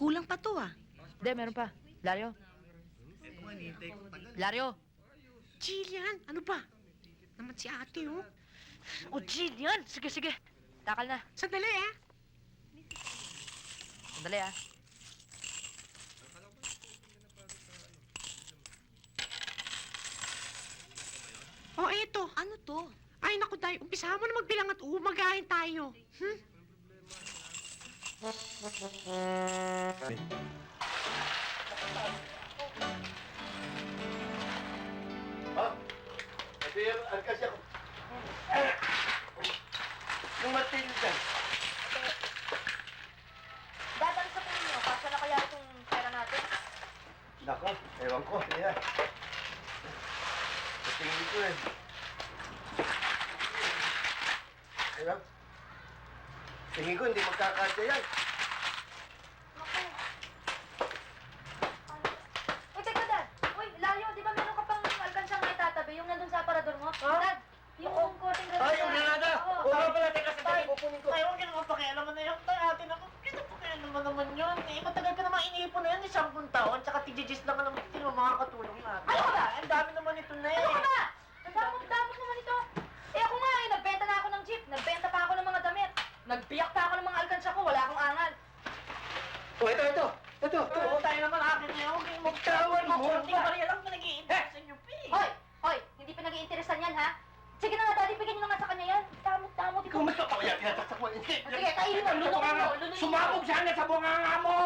Kulang pa to ah. Hindi, meron pa. Lario? Lario? Jillian, ano ba? Naman si ate oh. O, Jillian! Sige, sige. Takal na. Sandali ah. Sandali, ah. Oh, eto. Ano to? Ay, naku, Day. Umpisahan mo na magbilang at umagahin tayo. Kasi ang kasi ako. Yung Matilda. Dadaan sa tingin nyo. Kasya na kaya itong pera natin? Nako, ewan ko. Kaya. Sa tingin ko eh. Ewan. Tingin ko hindi magkakasya yan. Uy, teka, Dad. Uy, Lario, di ba meron ka pang alkansyang may tatabi? Yung nandun sa aparador mo? Dad, yung korting gano'n. Ay, yung granada! Oo. Oo nga pala, teka sandali, kukunin ko. Ay, huwag ka naman pakialaman na yung atin ako. Kinapakialaman naman yun. Eh, matagal ka naman iniipon na yan, 10 taon. Tsaka tigigis lang ka naman, hindi mo makakatulong natin. Ano ka ba? Ang dami naman ito na eh. Ano ka ba? Ang damot-damot naman ito. Eh ako nga nagbenta na ako ng jeep. Nagbenta pa ako ng mga damit. Nagbiyak pa ako ng mga alkansya ko. Wala akong angal. Oh, ito. Oo, tayo naman akin na yun. Huwag kayong magtawan mo. Hindi ka rin alam na nag-iinteres sa inyo, Pi. Hoy! Hoy! Hindi pa nag-iinteresan yan, ha? Sige na nga, Daddy. Bigyan niyo na nga sa kanya yan. Damot-damot ito. Ikaw mas kapakaya, pinataktak mo. Hindi. Sige, kainin mo. Lunukin mo. Lunukin mo. Sumabog sana sa bunganga mo!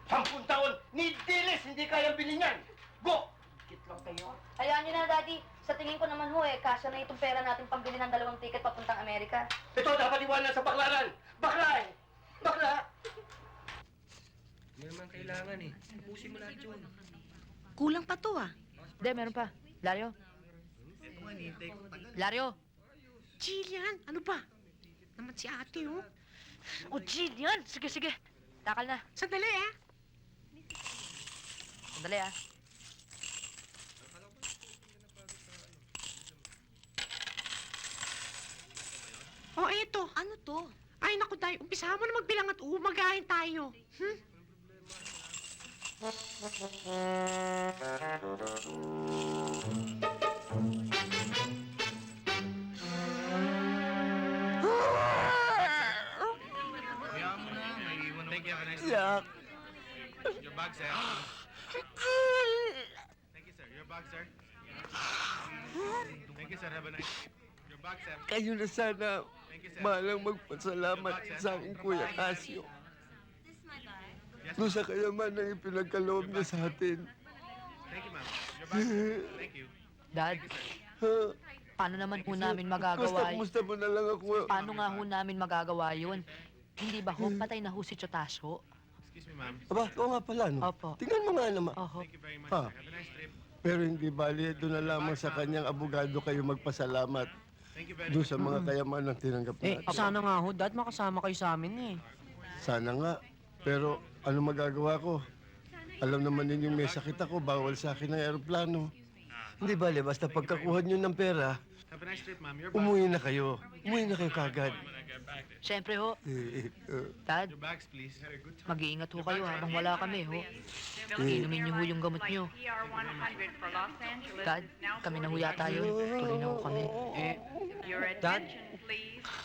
10 taon, ni Dilis, hindi kayang bilhin yan. Go! Kit lang kayo. Hayaan niyo na, Daddy. Sa tingin ko naman ho, kasya na itong pera natin pambili ng 2 ticket papuntang Amerika. Ito dapat iwanan sa baklaran. Bakla eh. Bakla. Hindi naman kailangan eh. Ubusin mo lahat yun. Kulang pa to ah. Hindi, meron pa. Lario? Lario? Jillian, ano ba? Naman si ate oh. O, Jillian! Sige, sige. Takal na. Sandali ah. Sandali, ah. Oh, eto. Ano to? Ay, naku, Day. Umpisahan mo na magbilang at umagahin tayo. Hayaan mo na. May iwan ako. Thank you. Have a nice day. Yak. Your bag, sir. Thank you, sir. Your bag, sir. Thank you, sir. Have a nice day. Your bag, sir. Kayo na sana Thank you, sir. malang magpasalamat sa aking Kuya Casio. Yes, Doon sa kayaman ng ipinagkaloob niya sa atin. thank you, ma'am. Your bag, sir. Thank you. Dad, Ha? paano naman ho namin magagawa yun? Kumusta mo na lang ako. Paano nga ho namin magagawa yun? Hindi ba ho, patay na ho si Chotasyo? Excuse me, ma'am. Aba, oo nga pala, no? Opo. Tingnan mo nga naman. Oho. Thank you very much, Ha? sir. Have a nice trip. Pero hindi bali, doon na lamang sa kanyang abogado kayo magpasalamat Thank you very doon much. sa mga kayaman ng tinanggap Eh, natin. sana nga ho, Dad, makasama kayo sa amin eh. Sana nga. Pero ano magagawa ko? Alam naman ninyong may sakit ako, bawal sa akin ang aeroplano. Hindi bali, basta pagkakuha niyo ng pera, Have a nice trip, ma'am. Your bag. umuwi na kayo. Umuwi na kayo kagad. Siyempre ho, Eh, Dad, Your bags, please. Had a good time. mag-iingat ho kayo habang wala kami ho. Inumin niyo ho yung gamot niyo. Dad, kami na ho yata yun. Tuloy na ho kami. Eh, Dad,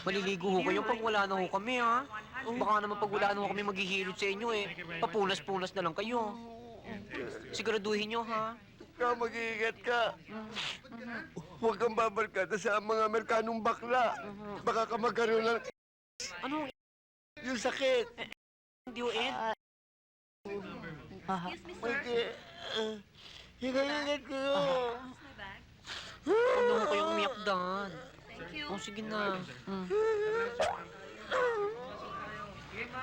maliligo ho kayo pag wala na ho kami, ha? Baka naman pag wala na ho kami maghihilot sa inyo, eh. Papunas-punas na lang kayo. Siguraduhin nyo, ha? Ikaw, mag-iingat ka. Huwag kang babarkada sa mga Amerikanong bakla. Baka ka magkaroon ng Ano? yung sakit. Hindi ho, Ed? Aha. Okay. Hinga-ingat kayo. Ano ho kayong umiyak, Dad? Oh, sige na.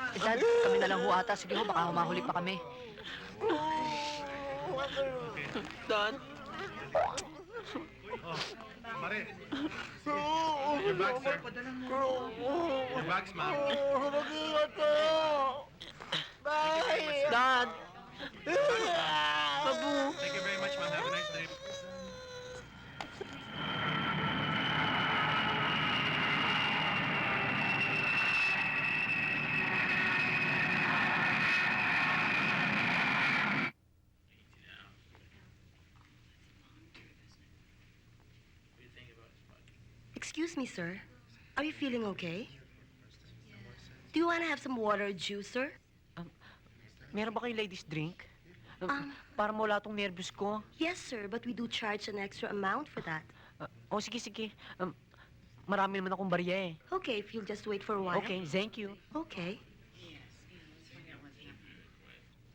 Eh, Dad, kami na lang ho ata. Sige ho, baka humahuli pa kami. Dad? Oh, Mare. Your bags, sir. Your bags, ma'am. Mag-iingat kayo. Bye. Dad? Babu? Thank you very much, ma'am. Have a nice trip. Excuse me, sir. Are you feeling okay? Do you want to have some water or juice, sir? Meron ba kayong ladies drink? Um, Para mawala tong nervous ko. Yes, sir, but we do charge an extra amount for that. Sige, sige. Marami naman akong barya eh. Okay, if you'll just wait for a while. Okay, thank you. Okay.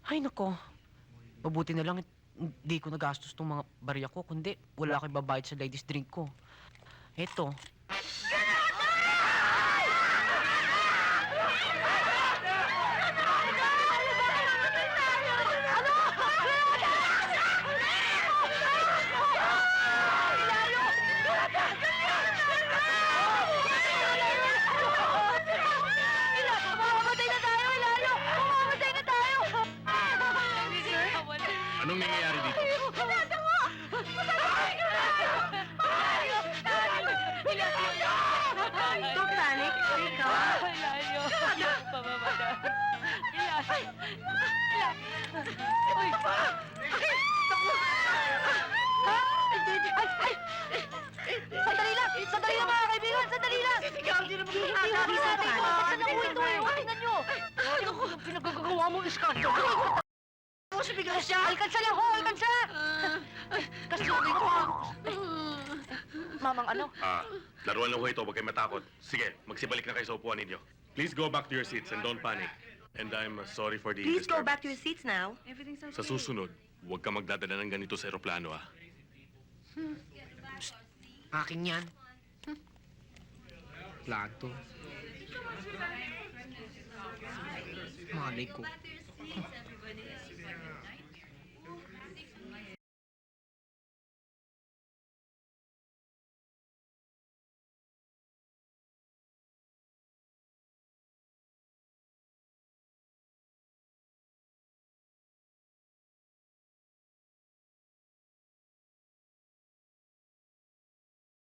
Ay, nako. Mabuti na lang hindi ko nagastos tong mga barya ko, kundi wala akong babayad sa ladies drink ko. Eto. Mamamatay na tayo, Hilario! Mamamatay na tayo! Anong nangyayari dito? Don't panic. Here you go. Sandali lang! Sandali lang, mga kaibigan! Sandali lang! Sisigaw, di naman Please, kakasabi please, sa please, akin. Asan na po ito eh? O, tingnan nyo! Pinagagawa mo, Iskandro. Ano sumigaw siya? Alkansa lang ho! Alkansa! Kasi sabi ko, Mamang ano? Laruan lang ho ito, huwag kayong matakot. Sige, magsibalik na kayo sa upuan ninyo. Please go back to your seats and don't panic. And I'm sorry for the Please go disturbance. back to your seats now. Sa susunod, huwag ka magdadala ng ganito sa eroplano, Akin yan. Plato. Malay ko.